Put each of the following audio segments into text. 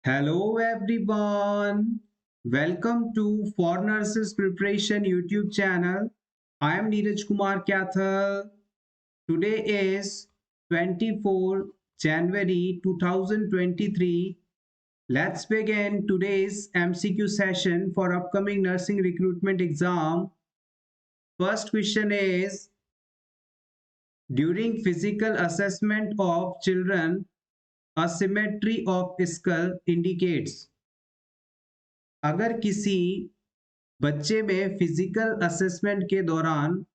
Hello everyone. Welcome to For Nurses Preparation YouTube channel. I am Neeraj Kumar Kathal. Today is 24 January 2023. Let's begin today's MCQ session for upcoming nursing recruitment exam. First question is, during physical assessment of children, asymmetry of skull indicates. अगर किसी बच्चे में physical assessment के दौरान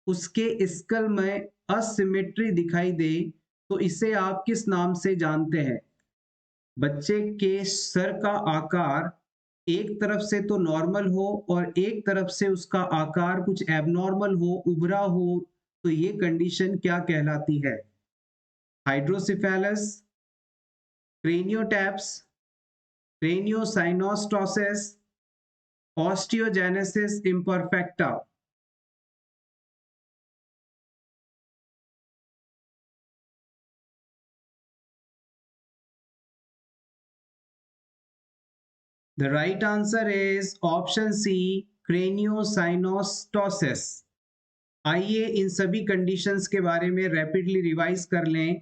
उसके school में asymmetry दिखाई दे तो इसे आप किस नाम से जानते हैं? बच्चे के सर का आकार एक तरफ से तो नॉर्मल हो और एक तरफ से उसका आकार कुछ एबनॉर्मल हो, उभरा हो, तो ये कंडीशन क्या कहलाती है? Hydrocephalus, craniotabes, craniosynostosis, osteogenesis imperfecta. The right answer is option C, craniosynostosis. आइए इन सभी कंडीशंस के बारे में रैपिडली रिवाइज कर लें.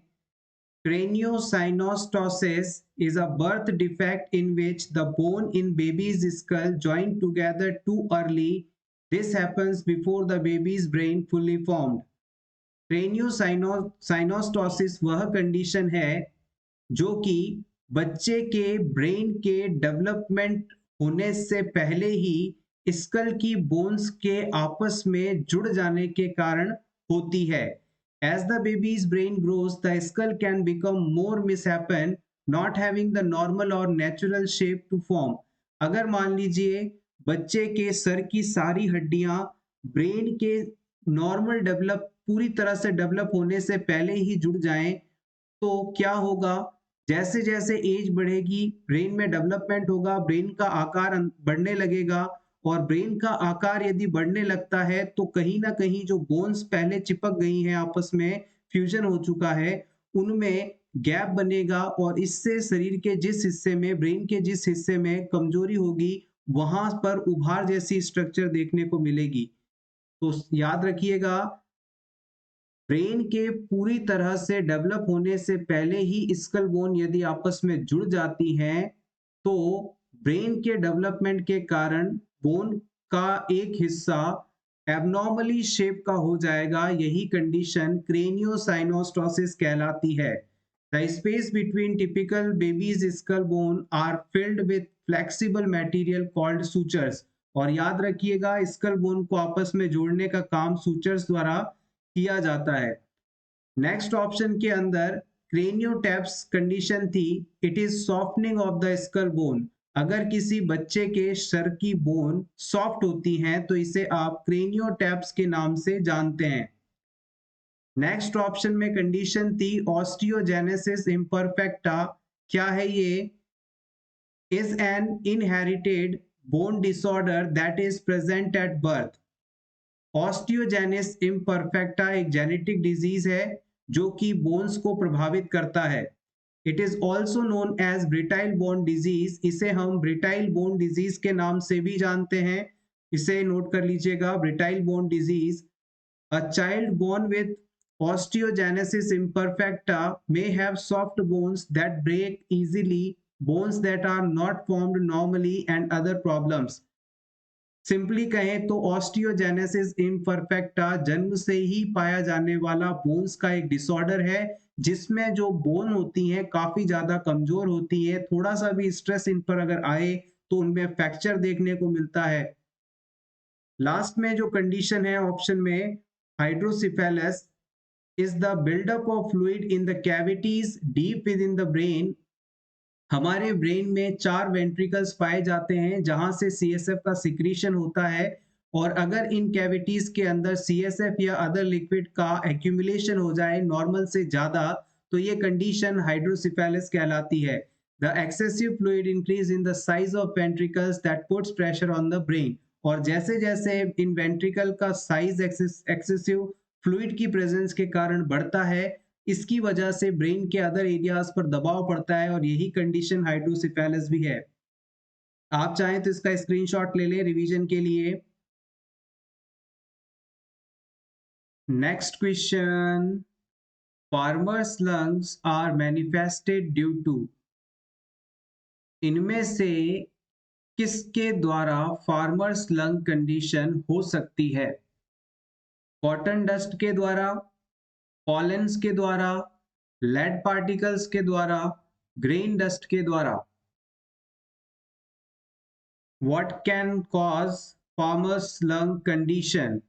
Craniosynostosis is a birth defect in which the bone in baby's skull joined together too early. This happens before the baby's brain fully formed. Craniosynostosis वह condition है जो कि बच्चे के ब्रेन के डेवलपमेंट होने से पहले ही स्कल की बोन्स के आपस में जुड़ जाने के कारण होती है. As the baby's brain grows, the skull can become more misshapen, not having the normal or natural shape to form. अगर मान लीजिए बच्चे के सर की सारी हड्डियां ब्रेन के नॉर्मल डेवलप पूरी तरह से डेवलप होने से पहले ही जुड़ जाएं तो क्या होगा? जैसे जैसे एज बढ़ेगी ब्रेन में डेवलपमेंट होगा, ब्रेन का आकार बढ़ने लगेगा और ब्रेन का आकार यदि बढ़ने लगता है तो कहीं ना कहीं जो बोन्स पहले चिपक गई हैं आपस में, फ्यूजन हो चुका है, उनमें गैप बनेगा और इससे शरीर के जिस हिस्से में, ब्रेन के जिस हिस्से में कमजोरी होगी वहां पर उभार जैसी स्ट्रक्चर देखने को मिलेगी. तो याद रखिएगा, ब्रेन के पूरी तरह से डेवलप होने से पहले ही स्कल बोन यदि आपस में जुड़ जाती हैं तो ब्रेन के डेवलपमेंट के कारण बोन का एक हिस्सा एबनॉर्मली शेप का हो जाएगा. यही कंडीशन क्रेनियोसाइनोस्टोसिस कहलाती है. The space between typical babies skull bone are filled with flexible material called sutures. और याद रखिएगा, स्कल बोन को आपस में जोड़ने का काम सूचर्स द्वारा किया जाता है. नेक्स्ट ऑप्शन के अंदर क्रेनियोटैप्स कंडीशन थी. It is softening of the skull bone. अगर किसी बच्चे के सर की बोन सॉफ्ट होती हैं तो इसे आप क्रेनियोटैप्स के नाम से जानते हैं. नेक्स्ट ऑप्शन में कंडीशन थी ऑस्टियोजेनेसिस इम्परफेक्टा. क्या है ये? Is an inherited bone disorder that is present at birth. Osteogenesis imperfecta एक जेनेटिक डिजीज है जो कि बोन्स को प्रभावित करता है. It is also known as brittle bone disease. इसे हम ब्रिटाइल बोन डिजीज के नाम से भी जानते हैं. इसे नोट कर लीजिएगा, brittle bone disease. A child born with osteogenesis imperfecta may have soft bones that break easily, bones that are not formed normally, and other problems. Simply कहें तो ऑस्टियोजेनेसिस इम्परफेक्टा जन्म से ही पाया जाने वाला बोन्स का एक डिसऑर्डर है जिसमें जो बोन होती हैं काफी ज्यादा कमजोर होती है. थोड़ा सा भी स्ट्रेस इन पर अगर आए तो उनमें फ्रैक्चर देखने को मिलता है. लास्ट में जो कंडीशन है ऑप्शन में hydrocephalus is the buildup of fluid in the cavities deep within the brain. हमारे ब्रेन में 4 वेंट्रिकल्स पाए जाते हैं जहां से सीएसएफ का सिक्रीशन होता है और अगर इन कैविटीज के अंदर सीएसएफ या अदर लिक्विड का एक्यूमुलेशन हो जाए नॉर्मल से ज्यादा तो ये कंडीशन हाइड्रोसिफेलस कहलाती है. The excessive fluid increase in the size of ventricles that puts pressure on the brain. और जैसे जैसे इन वेंट्रिकल का साइज एक्सेसिव फ्लूइड की प्रेजेंस के कारण बढ़ता है इसकी वजह से ब्रेन के अदर एरियाज पर दबाव पड़ता है और यही कंडीशन हाइड्रोसेफेलस भी है। आप चाहें तो इसका स्क्रीनशॉट ले लें रिवीजन के लिए। Next question, farmers lungs are manifested due to, इनमें से किसके द्वारा फार्मर्स लंग कंडीशन हो सकती है? कॉटन डस्ट के द्वारा, पॉलेंस के द्वारा, लेड पार्टिकल्स के द्वारा, ग्रेन डस्ट के द्वारा। What can cause farmer's lung condition?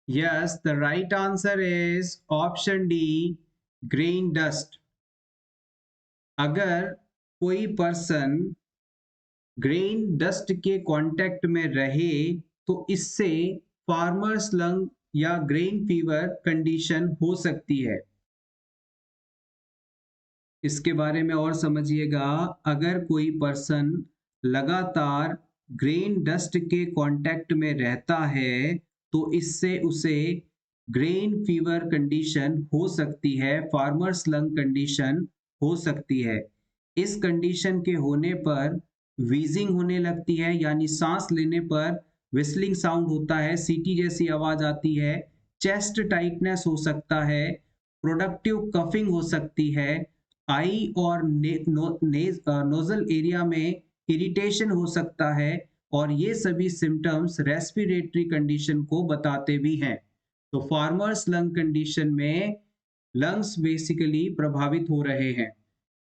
Yes, the right answer is option D, grain dust. अगर कोई पर्सन ग्रेन डस्ट के कांटेक्ट में रहे तो इससे फार्मर्स लंग या ग्रेन फीवर कंडीशन हो सकती है। इसके बारे में और समझिएगा, अगर कोई पर्सन लगातार ग्रेन डस्ट के कांटेक्ट में रहता है तो इससे उसे ग्रेन फीवर कंडीशन हो सकती है, फार्मर्स लंग कंडीशन हो सकती है। इस कंडीशन के होने पर वीजिंग होने लगती है, यानी सांस लेने पर विस्लिंग साउंड होता है, सीटी जैसी आवाज आती है, चेस्ट टाइटनेस हो सकता है, प्रोडक्टिव कफिंग हो सकती है, आई और नोजल एरिया में इरिटेशन हो सकता है, और ये सभी सिम्टम्स रेस्पिरेटरी कंडीशन को बताते भी हैं। तो फार्मर्स लंग कंडीशन में लंग्स बेसिकली प्रभावित हो रहे हैं।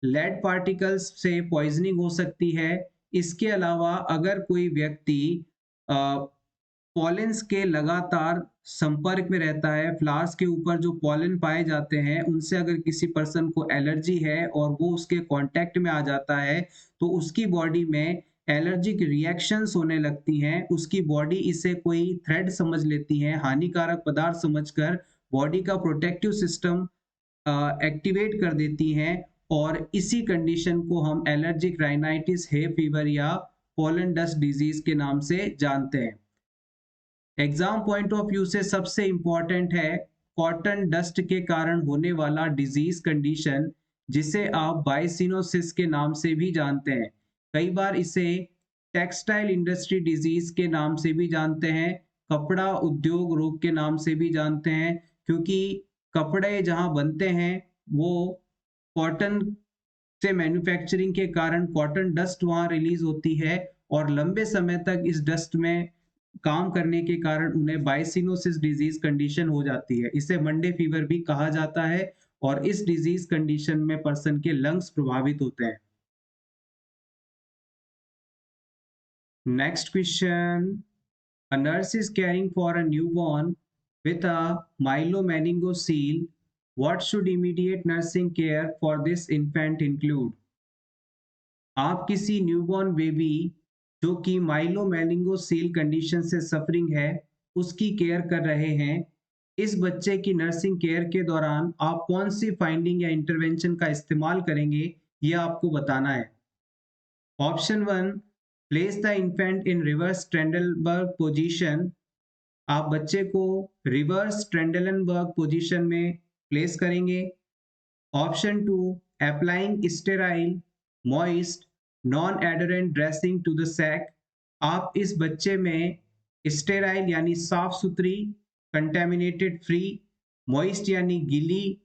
लेड पार्टिकल्स से पॉइजनिंग हो सकती है। इसके अलावा अगर कोई व्यक्ति पॉलेंस के लगातार संपर्क में रहता है, फ्लावर्स के ऊपर जो पॉलन पाए जाते हैं उनसे अगर किसी पर्सन को एलर्जी है और वो उसके कांटेक्ट में आ जाता है तो उसकी बॉडी में एलर्जिक रिएक्शंस होने लगती हैं। उसकी बॉडी इसे कोई थ्रेट समझ लेती है, हानिकारक पदार्थ समझकर बॉडी का प्रोटेक्टिव सिस्टम एक्टिवेट कर देती हैं, और इसी कंडीशन को हम एलर्जिक राइनाइटिस, हे फीवर या पोलन डस्ट डिजीज के नाम से जानते हैं। एग्जाम पॉइंट ऑफ व्यू से सबसे इंपॉर्टेंट है कॉटन डस्ट के कारण होने वाला डिजीज कंडीशन, जिसे आप बाइसिनोसिस के नाम से भी जानते हैं। कई बार इसे टेक्सटाइल इंडस्ट्री डिजीज के नाम से भी जानते हैं, कपड़ा उद्योग रोग के नाम से भी जानते हैं, क्योंकि कपड़े जहां बनते हैं वो कॉटन से मैन्युफैक्चरिंग के कारण कॉटन डस्ट वहां रिलीज होती है, और लंबे समय तक इस डस्ट में काम करने के कारण उन्हें बाइसिनोसिस डिजीज कंडीशन हो जाती है। इसे मंडे फीवर भी कहा जाता है, और इस डिजीज कंडीशन में पर्सन के लंग्स प्रभावित होते हैं। Next question, a nurse is caring for a newborn with a myelomeningocele. What should immediate nursing care for this infant include? आप किसी न्यूबॉर्न बेबी जो कि माइलोमेनिंगोसील कंडीशन से सफरिंग है उसकी केयर कर रहे हैं। इस बच्चे की नर्सिंग केयर के दौरान आप कौन सी फाइंडिंग या इंटरवेंशन का इस्तेमाल करेंगे, ये आपको बताना है। Option 1, place the infant in reverse Trendelenburg position. आप बच्चे को रिवर्स ट्रेंडलनबर्ग पोजीशन में प्लेस करेंगे। Option 2, applying sterile moist non adherent dressing to the sac. आप इस बच्चे में स्टेराइल यानी साफ सुथरी, कंटेमिनेटेड फ्री, मॉइस्ट यानी गीली,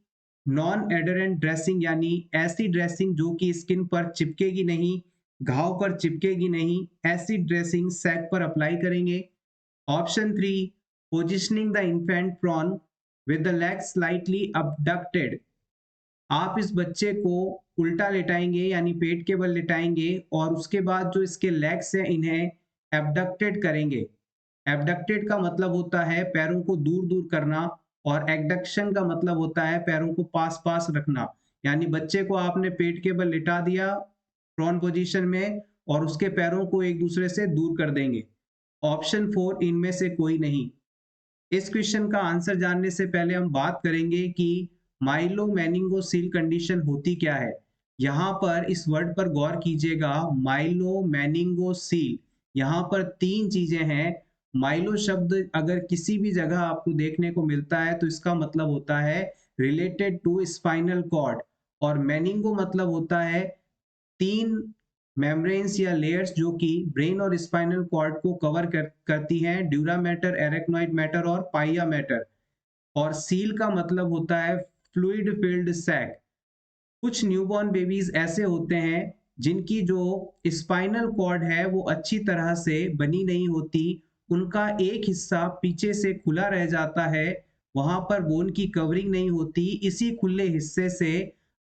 नॉन एडरेंट ड्रेसिंग यानी ऐसी ड्रेसिंग जो कि स्किन पर चिपकेगी नहीं, घाव पर चिपकेगी नहीं, ऐसी ड्रेसिंग सैक पर अप्लाई करेंगे। Option 3, positioning the infant prone with the legs slightly abducted. आप इस बच्चे को उल्टा लेटाएंगे यानी पेट के बल लेटाएंगे, और उसके बाद जो इसके लेग्स हैं इन्हें एबडक्टेड करेंगे। एबडक्टेड का मतलब होता है पैरों को दूर दूर करना, और एडक्शन का मतलब होता है पैरों को पास पास रखना। यानी बच्चे को आपने पेट के बल लिटा दिया प्रोन पोजीशन में, और उसके पैरों को एक दूसरे से दूर कर देंगे। ऑप्शन 4 इनमें से कोई नहीं। इस क्वेश्चन का आंसर जानने से पहले हम बात करेंगे कि माइलोमेनिंगोसील कंडीशन होती क्या है। यहाँ पर इस वर्ड पर गौर कीजिएगा, माइलोमेनिंगोसील। यहाँ पर तीन चीजें हैं, माइलो शब्द अगर किसी भी जगह आपको देखने को मिलता है तो इसका मतलब होता है रिलेटेड टू स्पाइनल कॉर्ड, और मेनिंगो मतलब होता है 3 मेम्ब्रेन्स या लेयर्स जो कि ब्रेन और स्पाइनल कॉर्ड को करती हैं, ड्यूरा मैटर, एरेक्नोइड मैटर और पाइया मैटर। और सील का मतलब होता है फ्लूइड फिल्ड सैक। कुछ न्यूबॉर्न बेबीज ऐसे होते हैं जिनकी जो स्पाइनल कॉर्ड है वो अच्छी तरह से बनी नहीं होती, उनका एक हिस्सा पीछे से खुला रह जाता है, वहां पर बोन की कवरिंग नहीं होती। इसी खुले हिस्से से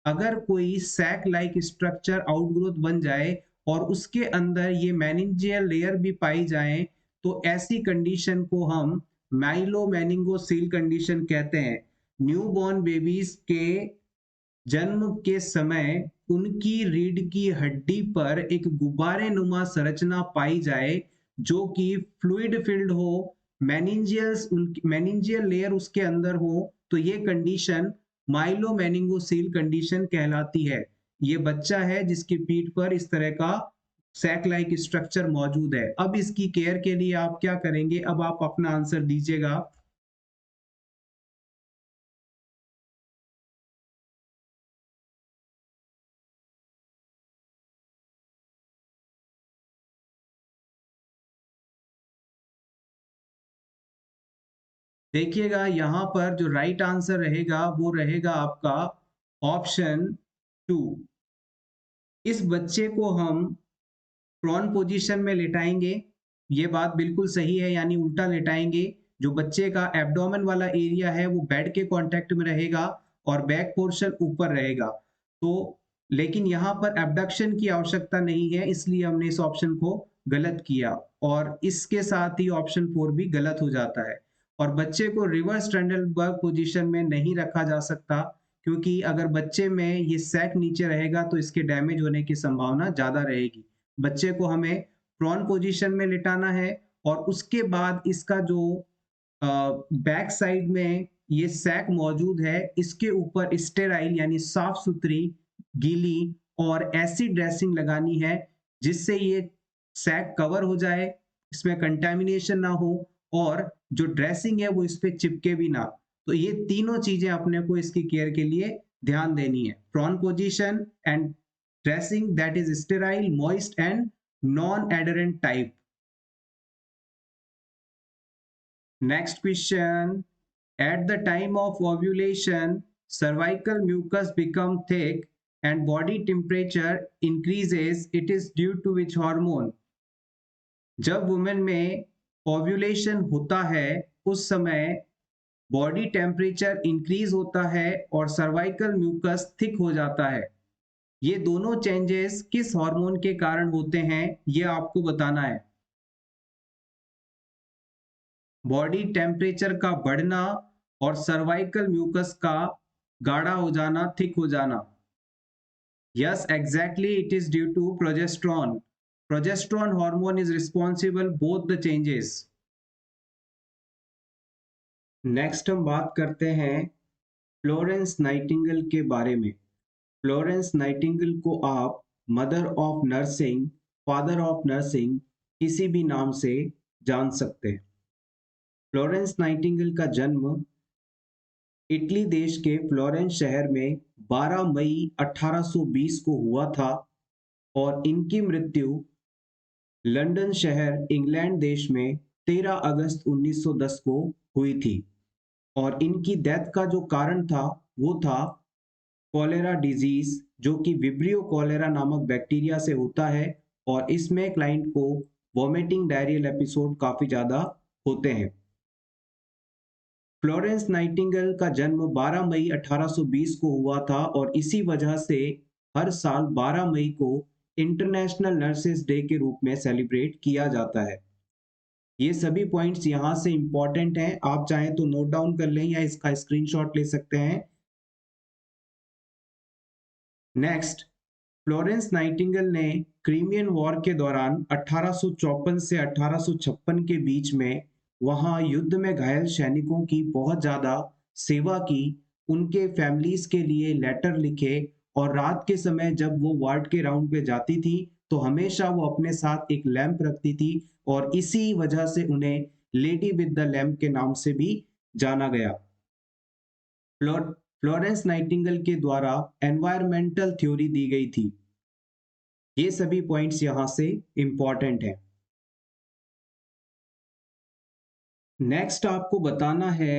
अगर कोई सैक लाइक स्ट्रक्चर आउटग्रोथ बन जाए और उसके अंदर ये मेनिंजियल लेयर भी पाई जाए, तो ऐसी कंडीशन को हम माइलो मेनिंगोसील कंडीशन कहते हैं। न्यूबॉर्न बेबीज के जन्म के समय उनकी रीढ़ की हड्डी पर एक गुब्बारे नुमा संरचना पाई जाए जो कि फ्लूइड फिल्ड हो, मेनिंजियल लेयर उसके अंदर हो, तो ये कंडीशन माइलो मेनिंगोसील कंडीशन कहलाती है। ये बच्चा है जिसकी पीठ पर इस तरह का सैक लाइक स्ट्रक्चर मौजूद है। अब इसकी केयर के लिए आप क्या करेंगे, अब आप अपना आंसर दीजिएगा। देखिएगा यहाँ पर जो राइट आंसर रहेगा वो रहेगा आपका ऑप्शन 2। इस बच्चे को हम प्रोन पोजीशन में लेटाएंगे, ये बात बिल्कुल सही है, यानी उल्टा लेटाएंगे। जो बच्चे का एब्डोमेन वाला एरिया है वो बेड के कांटेक्ट में रहेगा और बैक पोर्शन ऊपर रहेगा। तो लेकिन यहाँ पर एबडक्शन की आवश्यकता नहीं है, इसलिए हमने इस ऑप्शन को गलत किया, और इसके साथ ही ऑप्शन 4 भी गलत हो जाता है। और बच्चे को रिवर्स ट्रेंडलबर्ग पोजीशन में नहीं रखा जा सकता, क्योंकि अगर बच्चे में ये सैक नीचे रहेगा तो इसके डैमेज होने की संभावना ज्यादा रहेगी। बच्चे को हमें प्रॉन पोजीशन में लिटाना है, और उसके बाद इसका जो बैक साइड में ये सैक मौजूद है, इसके ऊपर स्टेराइल यानी साफ सुथरी, गीली और ऐसी ड्रेसिंग लगानी है जिससे ये सैक कवर हो जाए, इसमें कंटेमिनेशन ना हो, और जो ड्रेसिंग है वो इस पे चिपके भी ना। तो ये तीनों चीजें अपने को इसकी केयर के लिए ध्यान देनी है, prone position and dressing that is sterile, moist and non-adherent type. Next question. At the time of ovulation, cervical mucus become thick and body temperature increases. It is due to which hormone? जब women में ovulation होता है उस समय body temperature increase होता है और cervical mucus thick हो जाता है। ये दोनों चेंजेस किस हार्मोन के कारण होते हैं ये आपको बताना है। बॉडी टेम्परेचर का बढ़ना और सर्वाइकल म्यूकस का गाढ़ा हो जाना, थिक हो जाना। Yes, exactly, it is due to progesterone. Progesterone hormone is responsible both the changes. Next हम बात करते हैं फ्लोरेंस नाइटिंगेल के बारे में। फ्लोरेंस नाइटिंगेल को आप mother of nursing, father of nursing किसी भी नाम से जान सकते हैं। फ्लोरेंस नाइटिंगेल का जन्म इटली देश के फ्लोरेंस शहर में 12 मई 1820 को हुआ था, और इनकी मृत्यु लंदन शहर इंग्लैंड देश में 13 अगस्त 1910 को हुई थी। और इनकी डेथ का जो कारण था वो था कॉलेरा डिजीज, जो कि विब्रियो कॉलेरा नामक बैक्टीरिया से होता है, और इसमें क्लाइंट को वॉमिटिंग डायरियल एपिसोड काफी ज्यादा होते हैं। फ्लोरेंस नाइटिंगेल का जन्म 12 मई 1820 को हुआ था, और इसी वजह से हर साल 12 मई को इंटरनेशनल नर्सेस डे के रूप में सेलिब्रेट किया जाता है। ये सभी पॉइंट्स यहाँ से इंपॉर्टेंट हैं, आप चाहें तो नोट डाउन कर लें या इसका स्क्रीनशॉट ले सकते हैं। नेक्स्ट, फ्लोरेंस नाइटिंगेल ने क्रीमियन वॉर के दौरान 1854 से 1856 के बीच में वहां युद्ध में घायल सैनिकों की बहुत ज्यादा सेवा की, उनके फैमिलीज के लिए लेटर लिखे, और रात के समय जब वो वार्ड के राउंड पे जाती थी तो हमेशा वो अपने साथ एक लैंप रखती थी, और इसी वजह से उन्हें लेडी विद द लैम्प के नाम से भी जाना गया। फ्लोरेंस नाइटिंगेल के द्वारा एनवायरमेंटल थ्योरी दी गई थी। ये सभी पॉइंट्स यहां से इंपॉर्टेंट हैं। नेक्स्ट आपको बताना है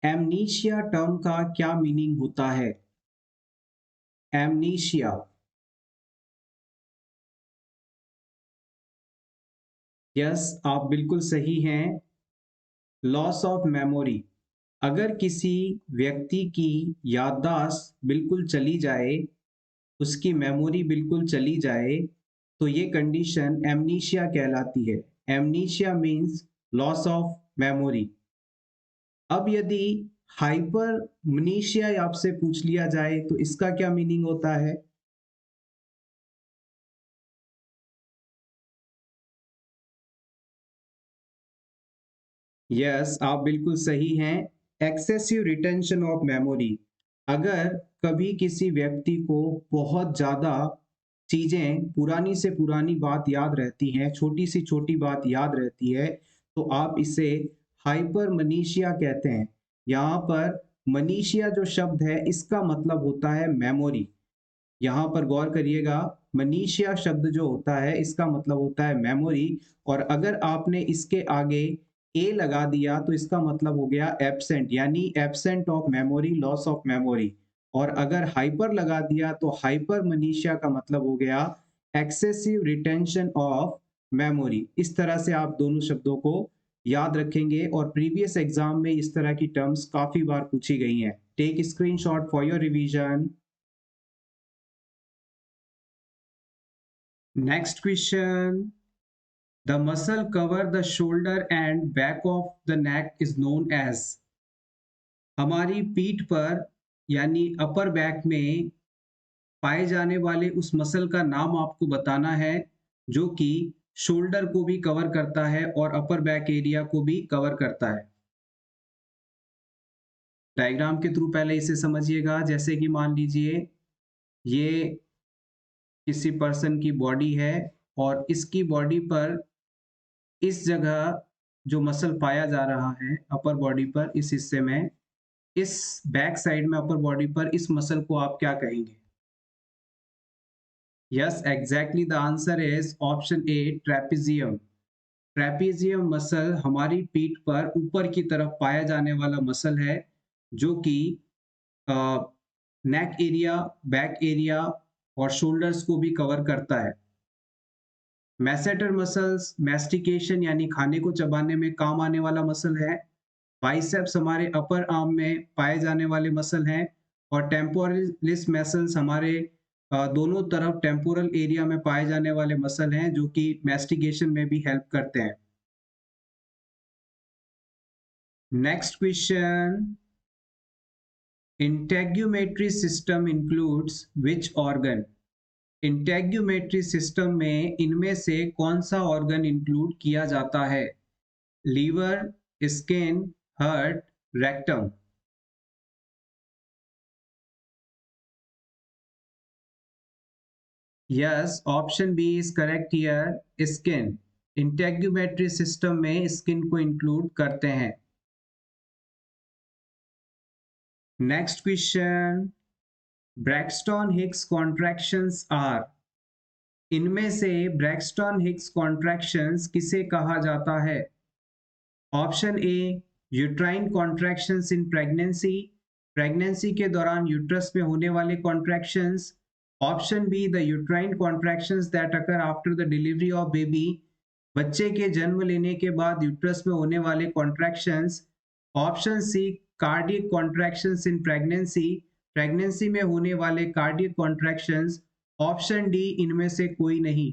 एमनीशिया टर्म का क्या मीनिंग होता है। एमनीशिया, यस आप बिल्कुल सही हैं। लॉस ऑफ मेमोरी, अगर किसी व्यक्ति की याददाश्त बिल्कुल चली जाए, उसकी मेमोरी बिल्कुल चली जाए, तो ये कंडीशन एमनीशिया कहलाती है। Amnesia means loss of memory. अब यदि हाइपरमनीशिया आपसे पूछ लिया जाए तो इसका क्या मीनिंग होता है। यस आप बिल्कुल सही हैं। एक्सेसिव रिटेंशन ऑफ मेमोरी, अगर कभी किसी व्यक्ति को बहुत ज़्यादा चीज़ें, पुरानी से पुरानी बात याद रहती हैं, छोटी सी छोटी बात याद रहती है, तो आप इसे हाइपरमनीशिया कहते हैं। यहाँ पर मनीशिया जो शब्द है इसका मतलब होता है मेमोरी। यहाँ पर गौर करिएगा, मनीशिया शब्द जो होता है इसका मतलब होता है मेमोरी, और अगर आपने इसके आगे ए लगा दिया तो इसका मतलब हो गया एब्सेंट, यानी absent of memory, loss of memory. और अगर हाइपर लगा दिया तो हाइपर मनीशिया का मतलब हो गया एक्सेसिव रिटेंशन ऑफ मेमोरी। इस तरह से आप दोनों शब्दों को याद रखेंगे, और प्रीवियस एग्जाम में इस तरह की टर्म्स काफी बार पूछी गई हैं। Take screenshot for your revision. Next question. The muscle cover the shoulder and back of the neck is known as. हमारी पीठ पर यानी अपर बैक में पाए जाने वाले उस मसल का नाम आपको बताना है जो कि शोल्डर को भी कवर करता है और अपर बैक एरिया को भी कवर करता है। डायग्राम के थ्रू पहले इसे समझिएगा। जैसे कि मान लीजिए ये किसी पर्सन की बॉडी है और इसकी बॉडी पर इस जगह जो मसल पाया जा रहा है अपर बॉडी पर, इस हिस्से में, इस बैक साइड में अपर बॉडी पर, इस मसल को आप क्या कहेंगे। Yes exactly the answer is option A, trapezium. Trapezium muscle हमारी पीठ पर ऊपर की तरफ पाया जाने वाला मसल है जो कि नेक एरिया, बैक एरिया और शोल्डर्स को भी कवर करता है। मैसेटर मसल्स मैस्टिकेशन यानी खाने को चबाने में काम आने वाला मसल है। बाइसेप्स हमारे अपर आर्म में पाए जाने वाले मसल हैं, और टेम्पोरलिस मसल्स हमारे दोनों तरफ टेम्पोरल एरिया में पाए जाने वाले मसल हैं जो कि मैस्टिकेशन में भी हेल्प करते हैं। Next question, integumentary system includes which organ. Integumentary system में इनमें से कौन सा ऑर्गन इंक्लूड किया जाता है। Liver, skin, heart, rectum. Yes option B is correct here, skin. Integumentary system में स्किन को इंक्लूड करते हैं। Next question, Braxton Hicks contractions are. इनमें से ब्रैक्सटन हिक्स कॉन्ट्रैक्शंस किसे कहा जाता है। Option A, uterine contractions in pregnancy, pregnancy के दौरान यूट्रस में होने वाले contractions. Option B, the uterine contractions that occur after the delivery of baby, बच्चे के जन्म लेने के बाद यूट्रस में होने वाले contractions. Option C, cardiac contractions in pregnancy, pregnancy में होने वाले कार्डियक कॉन्ट्रैक्शंस। ऑप्शन डी, इनमें से कोई नहीं।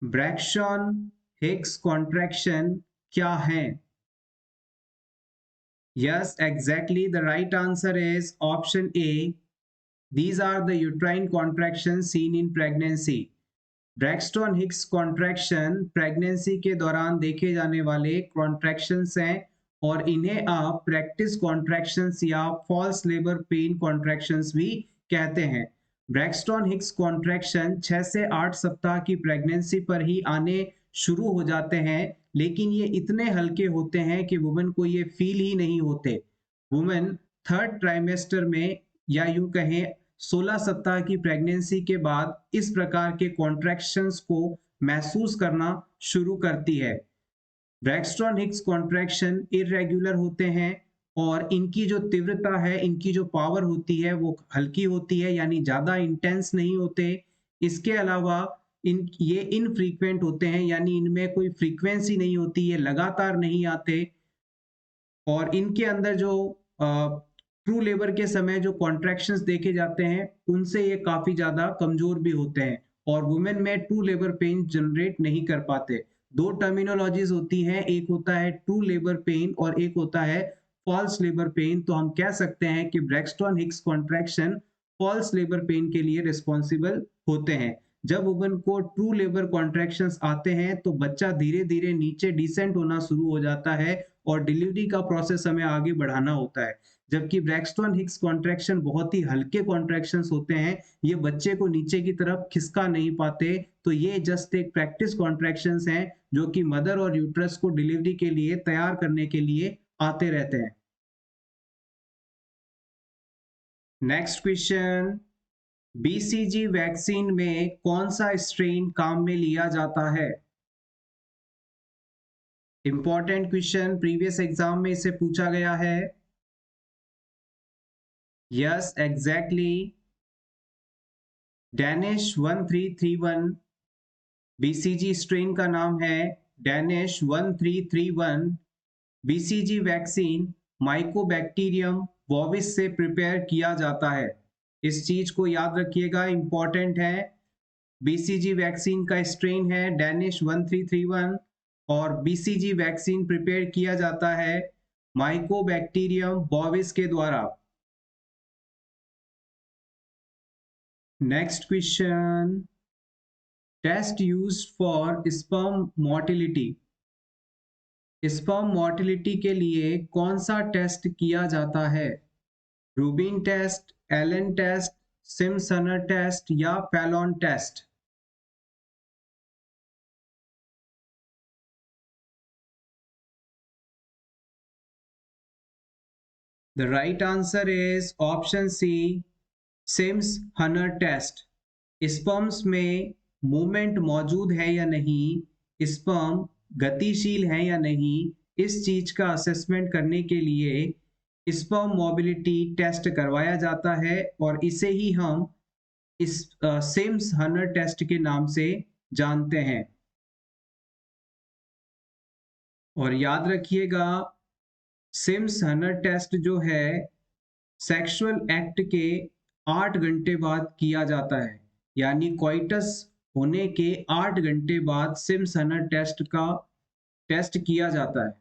ब्रैक्सटन हिक्स कॉन्ट्रैक्शन क्या है। Yes, exactly. The right answer is option A. These are the uterine contractions seen in pregnancy. Braxton Hicks contraction pregnancy के दौरान देखे जाने वाले कॉन्ट्रैक्शंस हैं, और इन्हें आप प्रैक्टिस कॉन्ट्रैक्शंस या फॉल्स लेबर पेन कॉन्ट्रैक्शंस भी कहते हैं। ब्रैक्सटन हिक्स कॉन्ट्रैक्शन 6 से 8 सप्ताह की प्रेगनेंसी पर ही आने शुरू हो जाते हैं, लेकिन ये इतने हल्के होते हैं कि वुमेन को ये फील ही नहीं होते। वुमेन थर्ड ट्राइमेस्टर में या यूं कहें 16 सप्ताह की प्रेगनेंसी के बाद इस प्रकार के कॉन्ट्रैक्शंस को महसूस करना शुरू करती है। ब्रैक्सटन हिक्स कॉन्ट्रैक्शन इरेगुलर होते हैं और इनकी जो तीव्रता है, इनकी जो पावर होती है वो हल्की होती है, यानी ज़्यादा इंटेंस नहीं होते। इसके अलावा ये इनफ्रीक्वेंट होते हैं, यानी इनमें कोई फ्रीक्वेंसी नहीं होती, ये लगातार नहीं आते। और इनके अंदर जो ट्रू लेबर के समय जो कॉन्ट्रैक्शंस देखे जाते हैं उनसे ये काफ़ी ज़्यादा कमज़ोर भी होते हैं और वुमेन में ट्रू लेबर पेन जनरेट नहीं कर पाते। दो टर्मिनोलॉजीज होती हैं, एक होता है ट्रू लेबर पेन और एक होता है फॉल्स लेबर पेन। तो हम कह सकते हैं कि Braxton Hicks contraction false labour pain के लिए रिस्पॉन्सिबल होते हैं। जब वुमेन को ट्रू लेबर कॉन्ट्रैक्शंस आते हैं तो बच्चा धीरे धीरे नीचे डिसेंट होना शुरू हो जाता है और डिलीवरी का प्रोसेस हमें आगे बढ़ाना होता है। जबकि ब्रैक्सटन हिक्स कॉन्ट्रैक्शन बहुत ही हल्के कॉन्ट्रैक्शंस होते हैं, ये बच्चे को नीचे की तरफ खिसका नहीं पाते। तो ये जस्ट एक प्रैक्टिस कॉन्ट्रैक्शंस हैं जो कि मदर और यूट्रस को डिलीवरी के लिए तैयार करने के लिए आते रहते हैं। नेक्स्ट क्वेश्चन, बीसीजी वैक्सीन में कौन सा स्ट्रेन काम में लिया जाता है? इंपॉर्टेंट क्वेश्चन, प्रीवियस एग्जाम में इसे पूछा गया है। Yes, exactly, Danish 1331 BCG strain का नाम है। Danish 1331 BCG vaccine Mycobacterium bovis से प्रिपेयर किया जाता है। इस चीज को याद रखिएगा, इंपॉर्टेंट है। बीसीजी वैक्सीन का स्ट्रेन है डैनिश 1331 और बीसीजी वैक्सीन प्रिपेयर किया जाता है माइकोबैक्टीरियम बोविस के द्वारा। Next question, test used for sperm motility. Sperm motility के लिए कौन सा टेस्ट किया जाता है? Rubin test, Allen test, Sims Huhner test या Fallon test? The right answer is option C, Sims Huhner test. Sperms में मूवमेंट मौजूद है या नहीं, स्पर्म गतिशील है या नहीं, इस चीज का असेसमेंट करने के लिए स्पर्म मोबिलिटी टेस्ट करवाया जाता है और इसे ही हम इस सिम्स-हनर टेस्ट के नाम से जानते हैं। और याद रखिएगा, सिम्स-हनर टेस्ट जो है सेक्सुअल एक्ट के 8 घंटे बाद किया जाता है, यानी कोइटस होने के 8 घंटे बाद सिम्स-हनर टेस्ट का टेस्ट किया जाता है।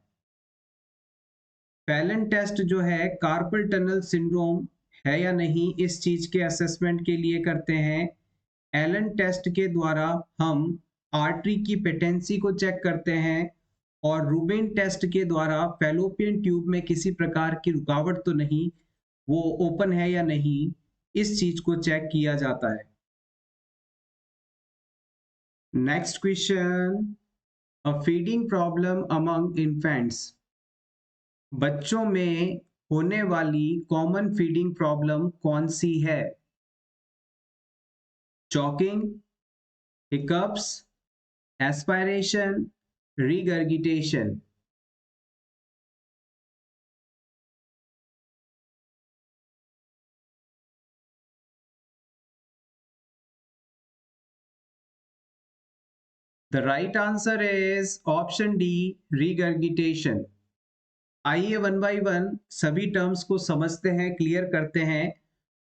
फैलन टेस्ट जो है कार्पल टनल सिंड्रोम है या नहीं, इस चीज के असेसमेंट के लिए करते हैं। एलन टेस्ट के द्वारा हम आर्टरी की पेटेंसी को चेक करते हैं और रूबिन टेस्ट के द्वारा फैलोपियन ट्यूब में किसी प्रकार की रुकावट तो नहीं, वो ओपन है या नहीं, इस चीज को चेक किया जाता है। नेक्स्ट क्वेश्चन, अ फीडिंग प्रॉब्लम अमंग इन्फेंट्स। बच्चों में होने वाली कॉमन फीडिंग प्रॉब्लम कौन सी है? Choking, hiccups, aspiration, regurgitation? The right answer is option D, regurgitation. आइए वन बाय वन सभी टर्म्स को समझते हैं, क्लियर करते हैं।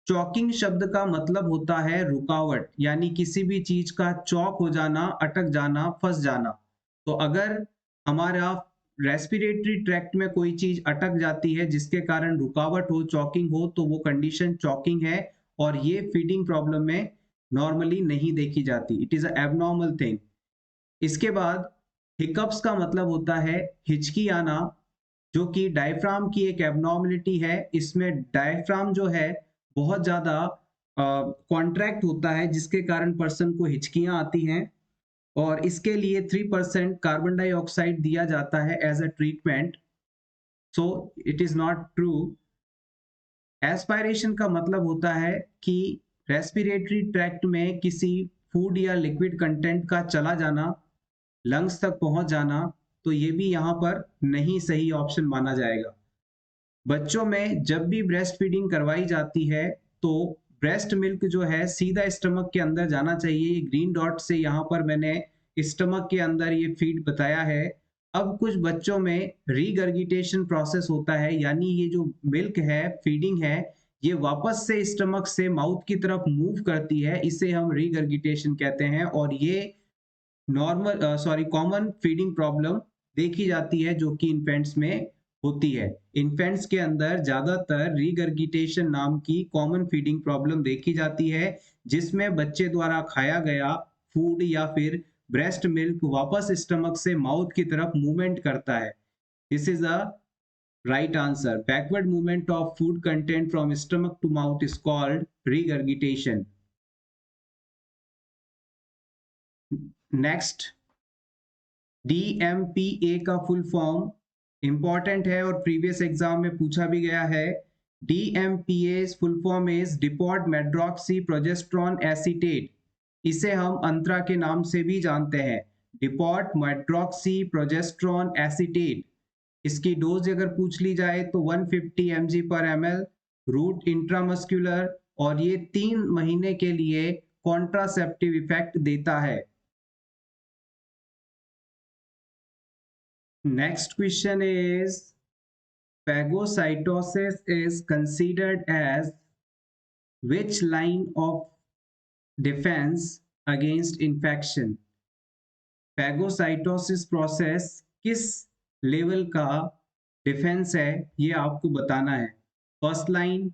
चॉकिंग शब्द का मतलब होता है रुकावट, यानी किसी भी चीज का चौक हो जाना, अटक जाना, फंस जाना। तो अगर हमारा रेस्पिरेटरी ट्रैक्ट में कोई चीज अटक जाती है जिसके कारण रुकावट हो, चॉकिंग हो, तो वो कंडीशन चॉकिंग है और ये फीडिंग प्रॉब्लम में नॉर्मली नहीं देखी जाती। It is a abnormal thing. इसके बाद हिकअप्स का मतलब होता है हिचकी आना, जो कि डायफ्राम की एक एबनॉर्मलिटी है। इसमें डायफ्राम जो है बहुत ज़्यादा कॉन्ट्रैक्ट होता है जिसके कारण पर्सन को हिचकियाँ आती हैं। और इसके लिए 3% कार्बन डाइऑक्साइड दिया जाता है as a treatment. So it is not true. Aspiration का मतलब होता है कि रेस्पिरेटरी ट्रैक्ट में किसी फूड या लिक्विड कंटेंट का चला जाना, लंग्स तक पहुंच जाना, तो ये भी यहाँ पर नहीं सही ऑप्शन माना जाएगा। बच्चों में जब भी ब्रेस्ट फीडिंग करवाई जाती है तो ब्रेस्ट मिल्क जो है सीधा स्टमक के अंदर जाना चाहिए। ग्रीन डॉट से यहाँ पर मैंने स्टमक के अंदर ये फीड बताया है। अब कुछ बच्चों में रीगर्गिटेशन प्रोसेस होता है, यानी ये जो मिल्क है, फीडिंग है, ये वापस से स्टमक से माउथ की तरफ मूव करती है, इसे हम रीगर्गिटेशन कहते हैं। और ये कॉमन फीडिंग प्रॉब्लम देखी जाती है जो कि इन्फेंट्स में होती है। इन्फेंट्स के अंदर ज्यादातर रीगर्गिटेशन नाम की कॉमन फीडिंग प्रॉब्लम देखी जाती है, जिसमें बच्चे द्वारा खाया गया फूड या फिर ब्रेस्ट मिल्क वापस स्टमक से माउथ की तरफ मूवमेंट करता है। This is a right answer. Backward movement of food content from stomach to mouth is called regurgitation. Next, DMPA का फुल फॉर्म इंपॉर्टेंट है और प्रीवियस एग्जाम में पूछा भी गया है। DMPA full form is depot medroxyprogesterone acetate. इसे हम अंतरा के नाम से भी जानते हैं, डिपॉट मेड्रॉक्सी प्रोजेस्ट्रॉन एसीटेट। इसकी डोज अगर पूछ ली जाए तो 150 mg/ml, रूट इंट्रामस्कुलर, और ये 3 महीने के लिए कॉन्ट्रासेप्टिव इफेक्ट देता है। Next question is, phagocytosis is considered as which line of defense against infection? Phagocytosis process किस लेवल का डिफेंस है, ये आपको बताना है। First line,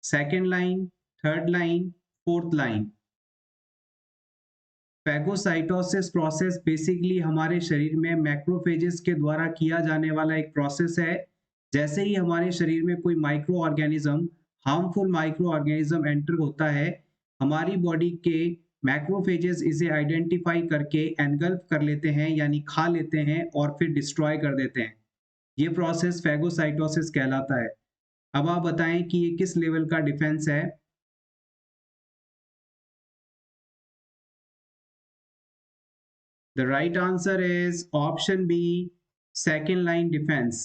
second line, third line, fourth line. Phagocytosis process basically हमारे शरीर में मैक्रोफेजेस के द्वारा किया जाने वाला एक प्रोसेस है। जैसे ही हमारे शरीर में कोई micro organism, harmful micro organism enter होता है, हमारी बॉडी के मैक्रोफेजेस इसे आइडेंटिफाई करके एनगल्फ कर लेते हैं, यानी खा लेते हैं और फिर डिस्ट्रॉय कर देते हैं। ये प्रोसेस फैगोसाइटोसिस कहलाता है। अब आप बताएं कि ये किस लेवल का डिफेंस है। The right answer is option B, second line defense.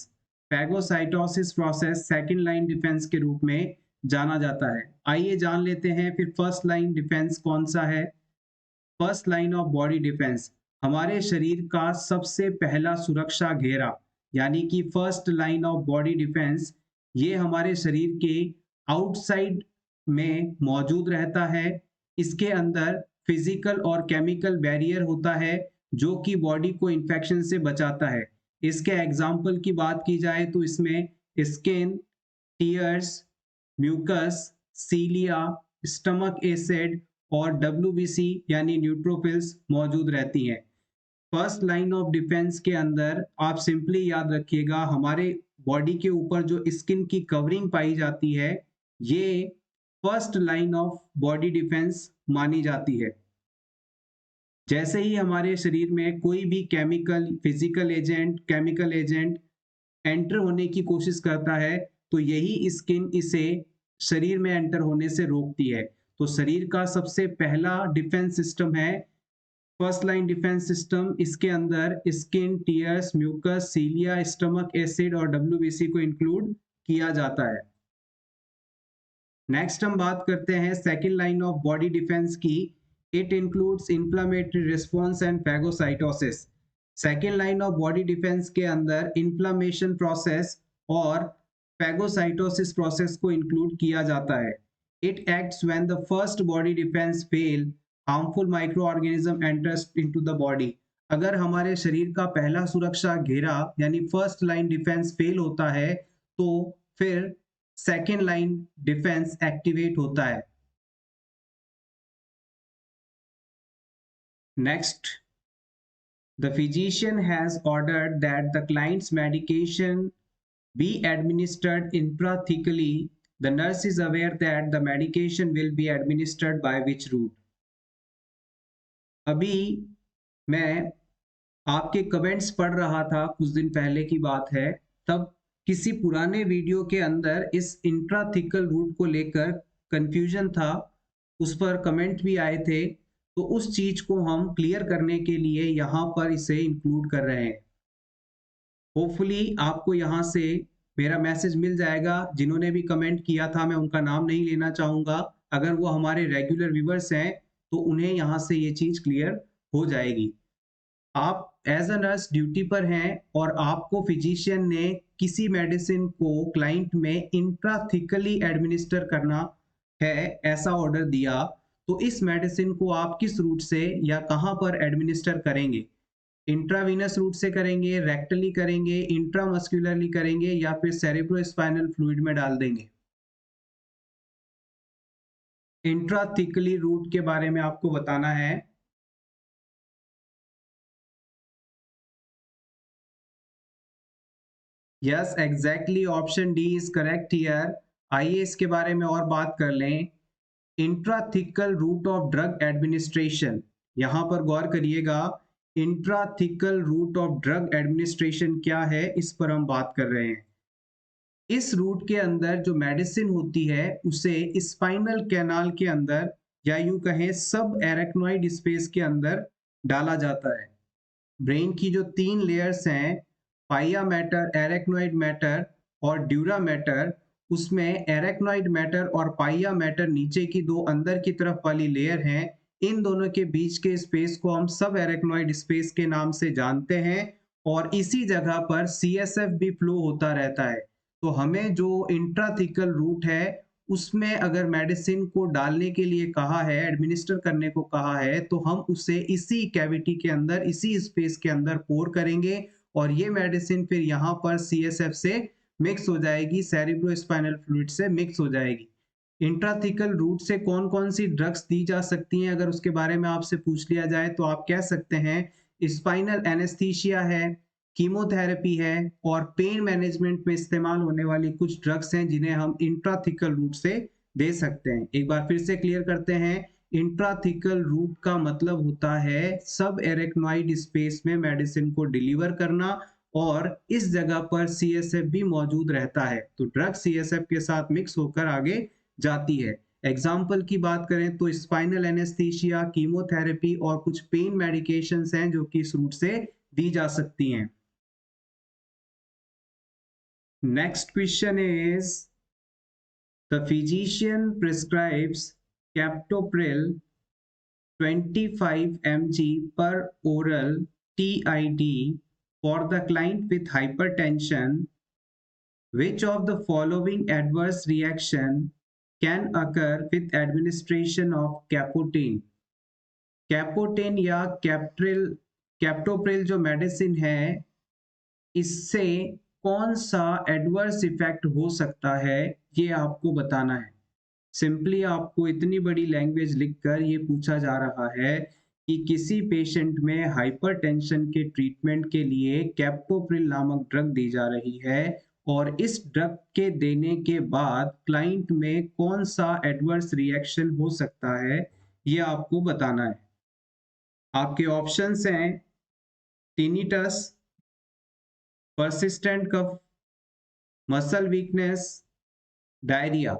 Phagocytosis process second line defense के रूप में जाना जाता है। आइए जान लेते हैं फिर फर्स्ट लाइन डिफेंस कौन सा है। First line of body defence, हमारे शरीर का सबसे पहला सुरक्षा घेरा, यानी कि first line of body defence, ये हमारे शरीर के आउटसाइड में मौजूद रहता है। इसके अंदर फिजिकल और केमिकल बैरियर होता है जो कि बॉडी को इन्फेक्शन से बचाता है। इसके एग्जाम्पल की बात की जाए तो इसमें skin, tears, mucus, cilia, stomach acid और WBC यानी न्यूट्रोफिल्स मौजूद रहती हैं। फर्स्ट लाइन ऑफ डिफेंस के अंदर आप सिंपली याद रखिएगा, हमारे बॉडी के ऊपर जो स्किन की कवरिंग पाई जाती है, ये first line of body defence मानी जाती है। जैसे ही हमारे शरीर में कोई भी chemical, physical agent, chemical agent enter होने की कोशिश करता है, तो यही स्किन इसे शरीर में एंटर होने से रोकती है। तो शरीर का सबसे पहला डिफेंस सिस्टम है फर्स्ट लाइन डिफेंस सिस्टम। इसके अंदर skin, tears, mucus, cilia, stomach acid और WBC को इंक्लूड किया जाता है। नेक्स्ट हम बात करते हैं second line of body defence की। It includes inflammatory response and phagocytosis. Second line of body defence के अंदर इंफ्लामेशन प्रोसेस और फैगोसाइटोसिस प्रोसेस को इंक्लूड किया जाता है। It acts when the first body defence fail, harmful micro organism enters into the body. अगर हमारे शरीर का पहला सुरक्षा घेरा यानी फर्स्ट लाइन डिफेंस फेल होता है, तो फिर सेकेंड लाइन डिफेंस एक्टिवेट होता है। Next, the physician has ordered that the client's medication be administered intrathecally. The nurse is aware that the medication will be administered by which route? अभी मैं आपके comments पढ़ रहा था, कुछ दिन पहले की बात है, तब किसी पुराने वीडियो के अंदर इस इंट्राथिकल रूट को लेकर कंफ्यूजन था, उस पर कमेंट भी आए थे, तो उस चीज को हम क्लियर करने के लिए यहाँ पर इसे इंक्लूड कर रहे हैं। होपफुली आपको यहाँ से मेरा मैसेज मिल जाएगा। जिन्होंने भी कमेंट किया था, मैं उनका नाम नहीं लेना चाहूँगा, अगर वो हमारे रेगुलर व्यूवर्स हैं तो उन्हें यहाँ से ये चीज़ क्लियर हो जाएगी। आप एज अ नर्स ड्यूटी पर हैं और आपको फिजिशियन ने किसी मेडिसिन को क्लाइंट में इंट्राथिकली एडमिनिस्टर करना है, ऐसा ऑर्डर दिया, तो इस मेडिसिन को आप किस रूट से या कहाँ पर एडमिनिस्टर करेंगे? इंट्रावीनस रूट से करेंगे, रेक्टली करेंगे, इंट्रामस्कुलरली करेंगे या फिर सेरेब्रोस्पाइनल फ्लूइड में डाल देंगे? इंट्राथिकली रूट के बारे में आपको बताना है। Yes, exactly, option D is correct here. आइए इसके बारे में और बात कर लें। Intrathecal route of drug administration, यहां पर गौर करिएगा, intrathecal route of drug administration क्या है, इस पर हम बात कर रहे हैं। इस रूट के अंदर जो मेडिसिन होती है उसे स्पाइनल कैनाल के अंदर या यूं कहें सब एरेक्नोइड स्पेस के अंदर डाला जाता है। ब्रेन की जो 3 लेयर्स हैं, पाइया मैटर, एरेक्नोइड मैटर और ड्यूरा मैटर, उसमें एरेक्नोइड मैटर और पाइया मैटर नीचे की 2 अंदर की तरफ वाली लेयर हैं। इन दोनों के बीच के स्पेस को हम सब एरेक्नोइड स्पेस के नाम से जानते हैं और इसी जगह पर सीएसएफ भी फ्लो होता रहता है। तो हमें जो इंट्राथिकल रूट है उसमें अगर मेडिसिन को डालने के लिए कहा है, एडमिनिस्टर करने को कहा है, तो हम उसे इसी कैविटी के अंदर, इसी स्पेस के अंदर पोर करेंगे और ये मेडिसिन फिर यहाँ पर सीएसएफ से मिक्स हो जाएगी, सेरिब्रोस्पाइनल फ्लूइड से मिक्स हो जाएगी। इंट्राथिकल रूट से कौन कौन सी ड्रग्स दी जा सकती हैं, अगर उसके बारे में आपसे पूछ लिया जाए तो आप कह सकते हैं स्पाइनल एनेस्थीसिया है, कीमोथेरेपी है और पेन मैनेजमेंट में इस्तेमाल होने वाली कुछ ड्रग्स हैं जिन्हें हम इंट्राथिकल रूट से दे सकते हैं। एक बार फिर से क्लियर करते हैं, इंट्राथिकल रूट का मतलब होता है सब एरेक्नोइड स्पेस में मेडिसिन को डिलीवर करना और इस जगह पर सीएसएफ भी मौजूद रहता है, तो ड्रग सीएसएफ के साथ मिक्स होकर आगे जाती है। एग्जाम्पल की बात करें तो स्पाइनल एनेस्थीसिया, कीमोथेरेपी और कुछ पेन मेडिकेशंस हैं जो कि इस रूट से दी जा सकती हैं। Next question is, the physician prescribes captopril 25 mg per oral TID for the client with hypertension. Which of the following adverse reaction can occur with administration of capotin? कैपोटेन या captopril जो मेडिसिन है, इससे कौन सा एडवर्स इफेक्ट हो सकता है, ये आपको बताना है। सिंपली आपको इतनी बड़ी लैंग्वेज लिखकर ये पूछा जा रहा है कि किसी पेशेंट में हाइपरटेंशन के ट्रीटमेंट के लिए कैप्टोप्रिल नामक ड्रग दी जा रही है और इस ड्रग के देने के बाद क्लाइंट में कौन सा एडवर्स रिएक्शन हो सकता है, ये आपको बताना है। आपके ऑप्शंस हैं टिनिटस, परसिस्टेंट कफ, मसल वीकनेस, डायरिया।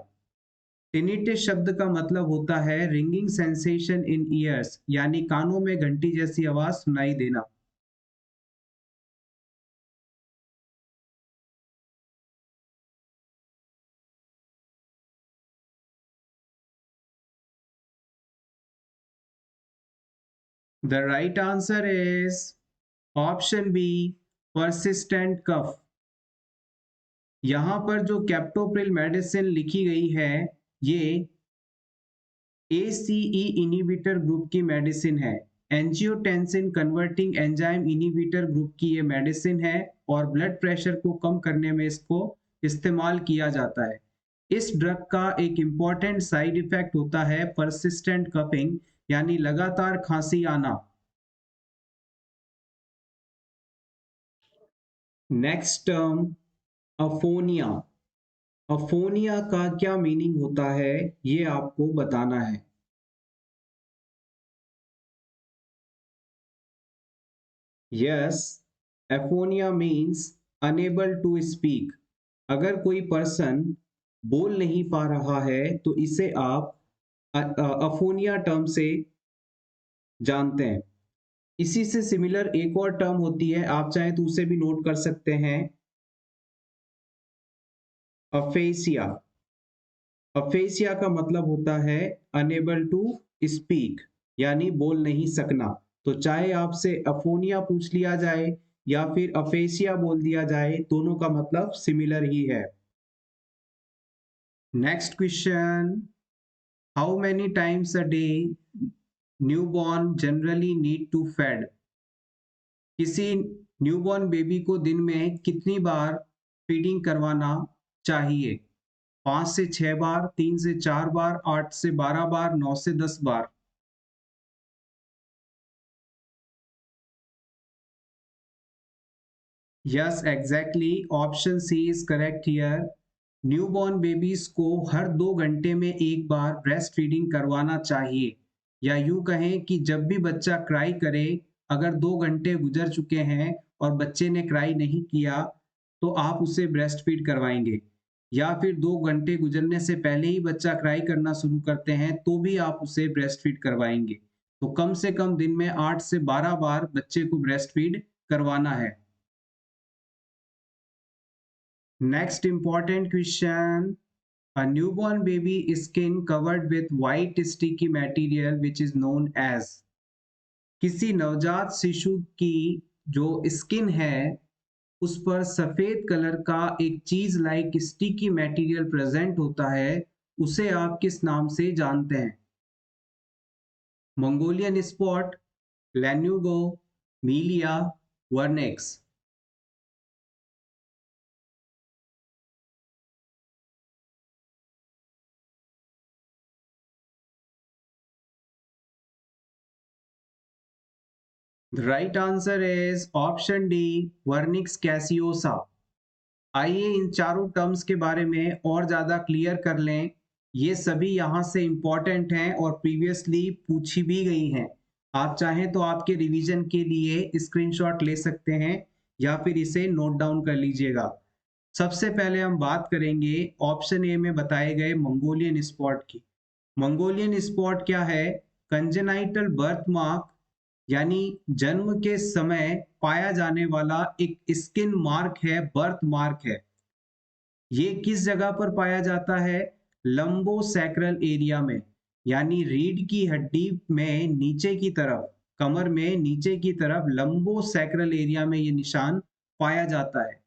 टिनिटिस शब्द का मतलब होता है रिंगिंग सेंसेशन इन ईयर्स, यानी कानों में घंटी जैसी आवाज सुनाई देना। The right answer is option B, persistent cough. यहां पर जो कैप्टोप्रिल मेडिसिन लिखी गई है, ये ACE इनिबिटर ग्रुप की मेडिसिन है। Angiotensin converting enzyme inhibitor group की ये मेडिसिन है और ब्लड प्रेशर को कम करने में इसको इस्तेमाल किया जाता है। इस ड्रग का एक इम्पॉर्टेंट साइड इफेक्ट होता है परसिस्टेंट कफिंग, यानी लगातार खांसी आना। Next term, अफोनिया। अफोनिया का क्या मीनिंग होता है, ये आपको बताना है। Yes, aphonia means unable to speak. अगर कोई पर्सन बोल नहीं पा रहा है तो इसे आप अफोनिया टर्म से जानते हैं। इसी से सिमिलर एक और टर्म होती है, आप चाहें तो उसे भी नोट कर सकते हैं, अफेसिया। अफेसिया का मतलब होता है अनेबल टू स्पीक, यानी बोल नहीं सकना। तो चाहे आपसे अफोनिया पूछ लिया जाए या फिर अफेसिया बोल दिया जाए, दोनों का मतलब सिमिलर ही है। Next question, how many times a day newborn generally need to fed. किसी न्यूबॉर्न बेबी को दिन में कितनी बार फीडिंग करवाना चाहिए? 5 से 6 बार, 3 से 4 बार, 8 से 12 बार, 9 से 10 बार। Yes, exactly, option C is correct here. Newborn babies को हर 2 घंटे में एक बार ब्रेस्ट फीडिंग करवाना चाहिए, या यूं कहें कि जब भी बच्चा क्राई करे, अगर 2 घंटे गुजर चुके हैं और बच्चे ने क्राई नहीं किया तो आप उसे ब्रेस्ट फीड करवाएंगे, या फिर 2 घंटे गुजरने से पहले ही बच्चा क्राई करना शुरू करते हैं तो भी आप उसे ब्रेस्ट फीड करवाएंगे। तो कम से कम दिन में 8 से 12 बार बच्चे को ब्रेस्ट फीड करवाना है। Next important question. A newborn baby skin covered with white sticky material which is known as। किसी नवजात शिशु की जो स्किन है उस पर सफेद कलर का एक चीज लाइक स्टिकी मटेरियल प्रेजेंट होता है, उसे आप किस नाम से जानते हैं? Mongolian spot, lanugo, milia, vernix. The right answer is option D, vernix caseosa. आइए इन चारों टर्म्स के बारे में और ज़्यादा क्लियर कर लें। ये सभी यहाँ से इम्पॉर्टेंट हैं और प्रीवियसली पूछी भी गई हैं। आप चाहें तो आपके रिवीजन के लिए स्क्रीनशॉट ले सकते हैं या फिर इसे नोट डाउन कर लीजिएगा। सबसे पहले हम बात करेंगे ऑप्शन ए में बताए गए मंगोलियन स्पॉट की। मंगोलियन स्पॉट क्या है? कंजेनाइटल बर्थ मार्क, यानी जन्म के समय पाया जाने वाला एक स्किन मार्क है, बर्थ मार्क है। ये किस जगह पर पाया जाता है? लंबोसैक्रल एरिया में, यानी रीढ़ की हड्डी में नीचे की तरफ, कमर में नीचे की तरफ लंबोसैक्रल एरिया में ये निशान पाया जाता है।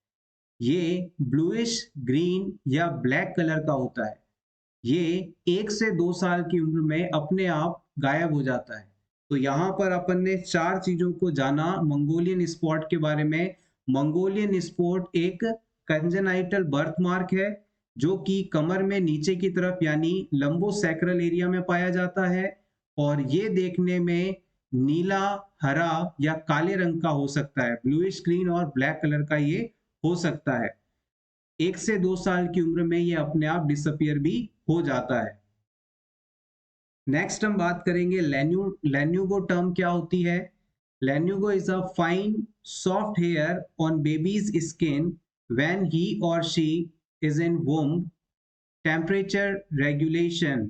ये ब्लूइश ग्रीन या ब्लैक कलर का होता है। ये 1 से 2 साल की उम्र में अपने आप गायब हो जाता है। तो यहाँ पर अपन ने 4 चीजों को जाना मंगोलियन स्पॉट के बारे में। मंगोलियन स्पॉट एक कंजेनाइटल बर्थ मार्क है जो कि कमर में नीचे की तरफ यानी लंबोसैक्रल एरिया में पाया जाता है, और ये देखने में नीला, हरा या काले रंग का हो सकता है। ब्लूइश ग्रीन और ब्लैक कलर का ये हो सकता है। 1 से 2 साल की उम्र में ये अपने आप डिसअपियर भी हो जाता है। नेक्स्ट हम बात करेंगे लैन्यूगो टर्म क्या होती है। Lanugo is a fine soft hair on babies skin when he or she is in womb. Temperature regulation.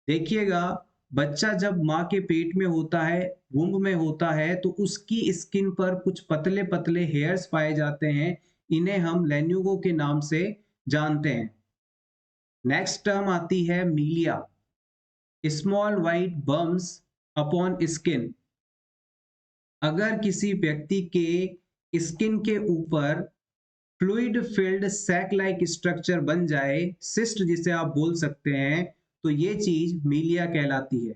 देखिएगा, बच्चा जब माँ के पेट में होता है, वुम्ब में होता है, तो उसकी स्किन पर कुछ पतले पतले हेयर्स पाए जाते हैं। इन्हें हम लैन्यूगो के नाम से जानते हैं। नेक्स्ट टर्म आती है milia, small white bumps upon skin. अगर किसी व्यक्ति के स्किन के ऊपर fluid filled sac like structure बन जाए, सिस्ट जिसे आप बोल सकते हैं, तो ये चीज मीलिया कहलाती है।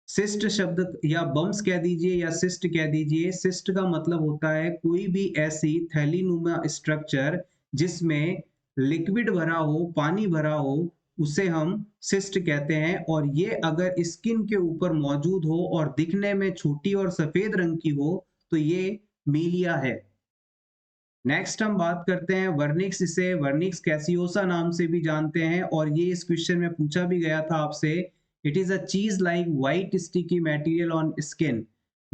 सिस्ट शब्द या बम्स कह दीजिए या सिस्ट कह दीजिए, सिस्ट का मतलब होता है कोई भी ऐसी थैलीनुमा स्ट्रक्चर जिसमें लिक्विड भरा हो, पानी भरा हो, उसे हम सिस्ट कहते हैं। और ये अगर स्किन के ऊपर मौजूद हो और दिखने में छोटी और सफेद रंग की हो तो ये मीलिया है। नेक्स्ट हम बात करते हैं वर्निक्स। इसे वर्निक्स कैसियोसा नाम से भी जानते हैं और ये इस क्वेश्चन में पूछा भी गया था आपसे। इट इज अ चीज like white sticky material on skin.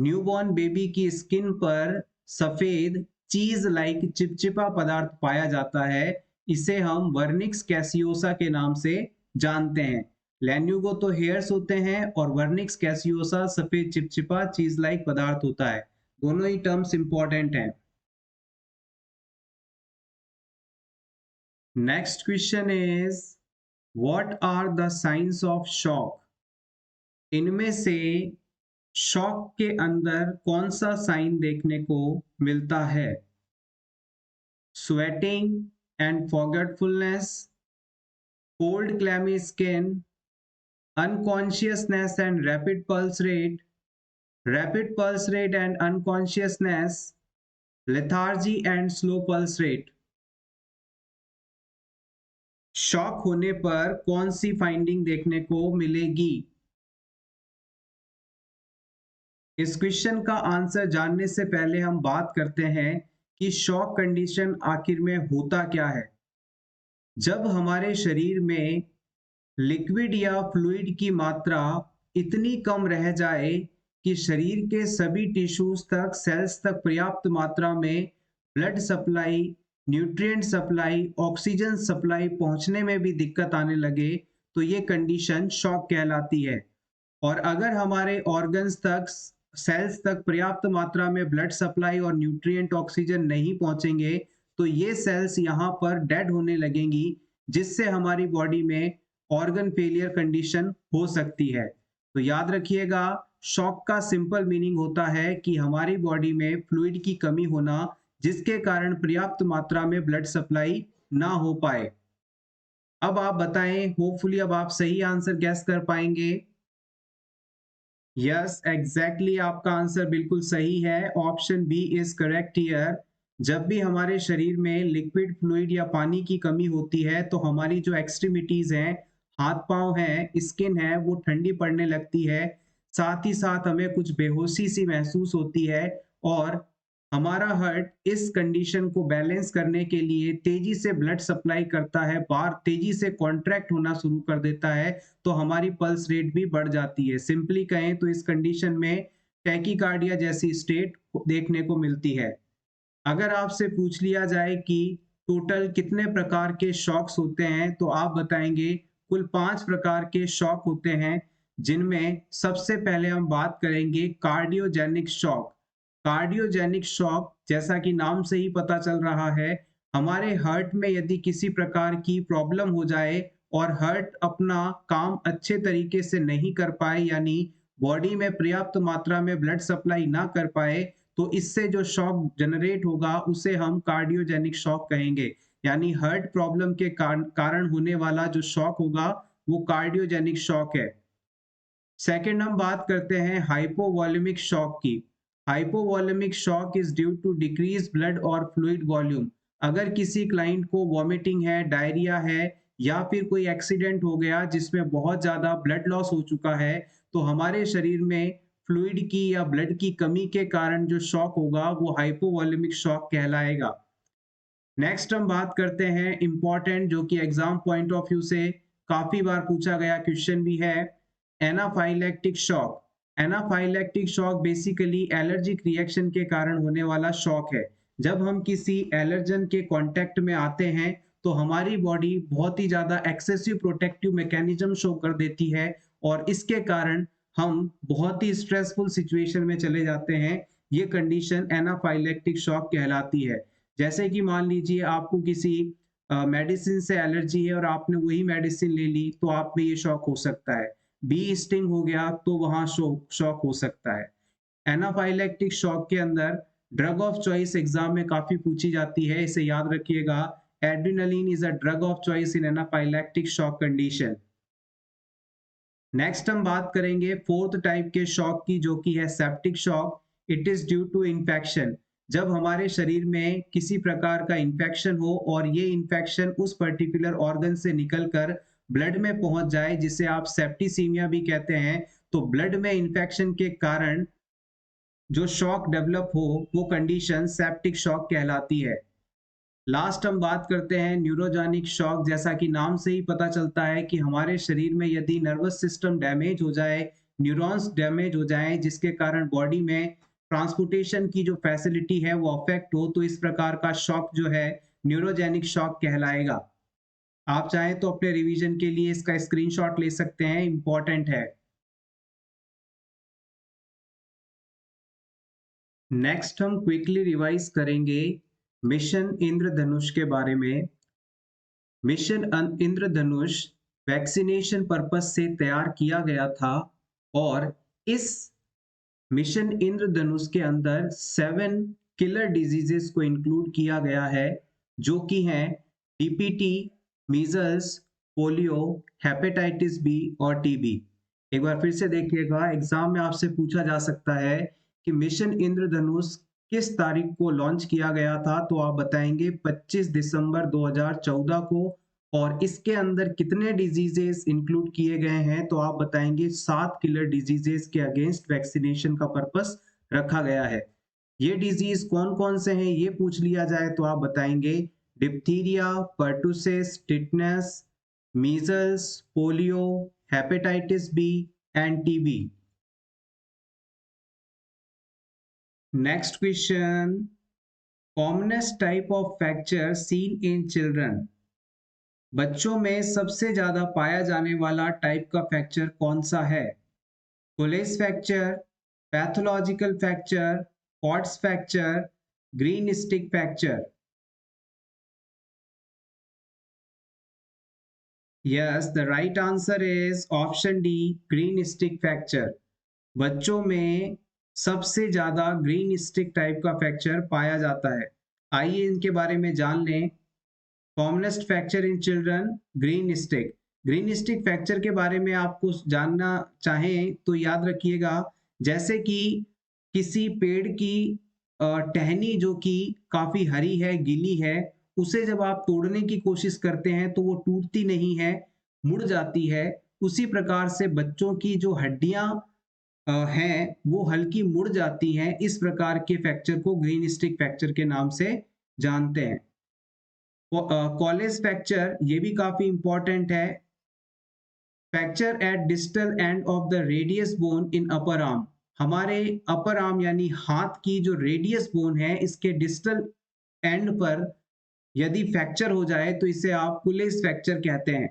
Newborn baby की स्किन पर सफेद चीज लाइक चिपचिपा पदार्थ पाया जाता है, इसे हम वर्निक्स कैसियोसा के नाम से जानते हैं। लैन्यूगो तो हेयर्स होते हैं और वर्निक्स कैसियोसा सफेद चिपचिपा चीज लाइक पदार्थ होता है। दोनों ही टर्म्स इंपॉर्टेंट हैं। Next question is what are the signs of shock? इनमें से शॉक के अंदर कौन सा साइन देखने को मिलता है? Sweating and forgetfulness, cold clammy skin, unconsciousness and rapid pulse rate and unconsciousness, lethargy and slow pulse rate। Shock होने पर कौन सी फाइंडिंग देखने को मिलेगी? इस क्वेश्चन का आंसर जानने से पहले हम बात करते हैं कि शॉक कंडीशन आखिर में होता क्या है। जब हमारे शरीर में लिक्विड या फ्लूइड की मात्रा इतनी कम रह जाए कि शरीर के सभी टिश्यूज तक, सेल्स तक पर्याप्त मात्रा में blood supply, nutrient supply, oxygen supply पहुंचने में भी दिक्कत आने लगे, तो ये कंडीशन शॉक कहलाती है। और अगर हमारे ऑर्गन्स तक, सेल्स तक पर्याप्त मात्रा में ब्लड सप्लाई और न्यूट्रिएंट ऑक्सीजन नहीं पहुंचेंगे, तो ये सेल्स यहाँ पर डेड होने लगेंगी, जिससे हमारी बॉडी में ऑर्गन फेलियर कंडीशन हो सकती है। तो याद रखिएगा, शॉक का सिंपल मीनिंग होता है कि हमारी बॉडी में फ्लूइड की कमी होना, जिसके कारण पर्याप्त मात्रा में ब्लड सप्लाई ना हो पाए। अब आप बताएं, होपफुली अब आप सही आंसर गैस कर पाएंगे। यस, एग्जैक्टली आपका आंसर बिल्कुल सही है। Option B is correct here. जब भी हमारे शरीर में लिक्विड, फ्लूइड या पानी की कमी होती है, तो हमारी जो एक्सट्रीमिटीज हैं, हाथ पांव हैं, स्किन है, वो ठंडी पड़ने लगती है। साथ ही साथ हमें कुछ बेहोशी सी महसूस होती है और हमारा हार्ट इस कंडीशन को बैलेंस करने के लिए तेजी से ब्लड सप्लाई करता है, बार तेजी से कॉन्ट्रैक्ट होना शुरू कर देता है, तो हमारी पल्स रेट भी बढ़ जाती है। सिंपली कहें तो इस कंडीशन में टैकीकार्डिया जैसी स्टेट देखने को मिलती है। अगर आपसे पूछ लिया जाए कि टोटल कितने प्रकार के शॉक्स होते हैं, तो आप बताएंगे कुल 5 प्रकार के शॉक होते हैं, जिनमें सबसे पहले हम बात करेंगे कार्डियोजेनिक शॉक। कार्डियोजेनिक शॉक, जैसा कि नाम से ही पता चल रहा है, हमारे हार्ट में यदि किसी प्रकार की प्रॉब्लम हो जाए और हार्ट अपना काम अच्छे तरीके से नहीं कर पाए, यानी बॉडी में पर्याप्त मात्रा में ब्लड सप्लाई ना कर पाए, तो इससे जो शॉक जनरेट होगा उसे हम कार्डियोजेनिक शॉक कहेंगे। यानी हार्ट प्रॉब्लम के कारण होने वाला जो शॉक होगा वो कार्डियोजेनिक शॉक है। सेकंड हम बात करते हैं हाइपोवॉल्यूमिक शॉक की। Hypovolemic shock is due to decrease blood और फ्लूइड वॉल्यूम। अगर किसी क्लाइंट को वॉमिटिंग है, डायरिया है, या फिर कोई एक्सीडेंट हो गया जिसमें बहुत ज्यादा ब्लड लॉस हो चुका है, तो हमारे शरीर में फ्लूइड की या ब्लड की कमी के कारण जो शॉक होगा वो हाइपोवॉल्यूमिक शॉक कहलाएगा। नेक्स्ट हम बात करते हैं इंपॉर्टेंट, जो कि एग्जाम पॉइंट ऑफ व्यू से काफी बार पूछा गया क्वेश्चन भी है, anaphylactic shock. Anaphylactic shock basically allergic reaction के कारण होने वाला शॉक है। जब हम किसी एलर्जन के कांटेक्ट में आते हैं, तो हमारी बॉडी बहुत ही ज्यादा एक्सेसिव प्रोटेक्टिव मैकेनिज्म शो कर देती है और इसके कारण हम बहुत ही स्ट्रेसफुल सिचुएशन में चले जाते हैं। ये कंडीशन एनाफाइलेक्टिक शॉक कहलाती है। जैसे कि मान लीजिए आपको किसी मेडिसिन से एलर्जी है और आपने वही मेडिसिन ले ली, तो आप में ये शॉक हो सकता है। बी स्टिंग हो गया तो वहां शॉक हो सकता है। एनाफाइलेक्टिक शॉक के अंदर ड्रग ऑफ चॉइस एग्जाम में काफी पूछी जाती है, इसे याद रखिएगा। Adrenaline is a drug of choice in anaphylactic shock condition. Next हम बात करेंगे फोर्थ टाइप के शॉक की, जो कि है septic shock. It is due to infection. जब हमारे शरीर में किसी प्रकार का इन्फेक्शन हो और ये इन्फेक्शन उस पर्टिकुलर ऑर्गन से निकलकर ब्लड में पहुंच जाए, जिसे आप सेप्टिसीमिया भी कहते हैं, तो ब्लड में इन्फेक्शन के कारण जो शॉक डेवलप हो वो कंडीशन सेप्टिक शॉक कहलाती है। लास्ट हम बात करते हैं न्यूरोजेनिक शॉक। जैसा कि नाम से ही पता चलता है कि हमारे शरीर में यदि नर्वस सिस्टम डैमेज हो जाए, न्यूरॉन्स डैमेज हो जाएं जिसके कारण बॉडी में ट्रांसपोर्टेशन की जो फैसिलिटी है वो अफेक्ट हो, तो इस प्रकार का शॉक जो है न्यूरोजेनिक शॉक कहलाएगा। आप चाहें तो अपने रिवीजन के लिए इसका स्क्रीनशॉट ले सकते हैं, इंपॉर्टेंट है। नेक्स्ट हम क्विकली रिवाइज करेंगे मिशन इंद्रधनुष के बारे में। मिशन इंद्रधनुष वैक्सीनेशन पर्पस से तैयार किया गया था और इस मिशन इंद्रधनुष के अंदर 7 किलर डिजीजेस को इंक्लूड किया गया है, जो कि हैं DPT, measles, polio, hepatitis B और टीबी। एक बार फिर से देखिएगा, एग्जाम में आपसे पूछा जा सकता है कि मिशन इंद्रधनुष किस तारीख को लॉन्च किया गया था, तो आप बताएंगे 25 दिसंबर 2014 को। और इसके अंदर कितने डिजीजेस इंक्लूड किए गए हैं, तो आप बताएंगे 7 किलर डिजीजेस के अगेंस्ट वैक्सीनेशन का पर्पस रखा गया है। ये डिजीज कौन कौन से हैं ये पूछ लिया जाए तो आप बताएंगे diphtheria, pertussis, tetanus, measles, polio, hepatitis B and TB. Next question, commonest type of fracture seen in children. बच्चों में सबसे ज्यादा पाया जाने वाला टाइप का फ्रैक्चर कौन सा है? Colles fracture, pathological fracture, Pott's fracture, green stick fracture. Yes, the right answer is option D, green stick fracture. बच्चों में सबसे ज्यादा ग्रीन स्टिक टाइप का फ्रैक्चर पाया जाता है। आइए इनके बारे में जान लें। Commonest fracture in children, green stick. Green stick fracture के बारे में आपको जानना चाहें तो याद रखिएगा, जैसे कि किसी पेड़ की टहनी जो कि काफी हरी है, गीली है, उसे जब आप तोड़ने की कोशिश करते हैं तो वो टूटती नहीं है, मुड़ जाती है। उसी प्रकार से बच्चों की जो हड्डियां हैं वो हल्की मुड़ जाती हैं। इस प्रकार के फ्रैक्चर को ग्रीन स्टिक फ्रैक्चर के नाम से जानते हैं। कॉलेज फ्रैक्चर ये भी काफी इंपॉर्टेंट है। Fracture at distal end of the radius bone in upper arm. हमारे अपर आर्म यानी हाथ की जो रेडियस बोन है, इसके डिस्टल एंड पर यदि फ्रैक्चर हो जाए तो इसे आप पुलिस फ्रैक्चर कहते हैं।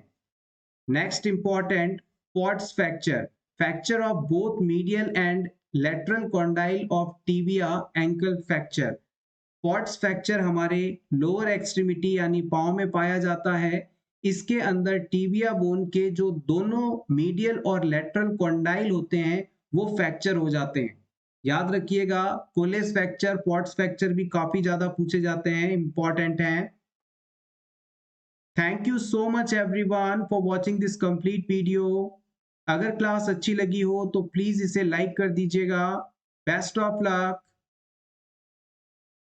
Next important, pots fracture, fracture of both medial and lateral condyle of tibia ankle fracture. Pott's fracture हमारे लोअर एक्सट्रीमिटी यानी पांव में पाया जाता है। इसके अंदर टिबिया बोन के जो दोनों मीडियल और लेटरल कॉन्डाइल होते हैं वो फ्रैक्चर हो जाते हैं। याद रखिएगा, कोलेस फ्रैक्चर, पॉट्स फ्रैक्चर भी काफी ज्यादा पूछे जाते हैं, इंपॉर्टेंट हैं। Thank you so much everyone for watching this complete video. अगर क्लास अच्छी लगी हो तो प्लीज इसे लाइक कर दीजिएगा। Best of luck.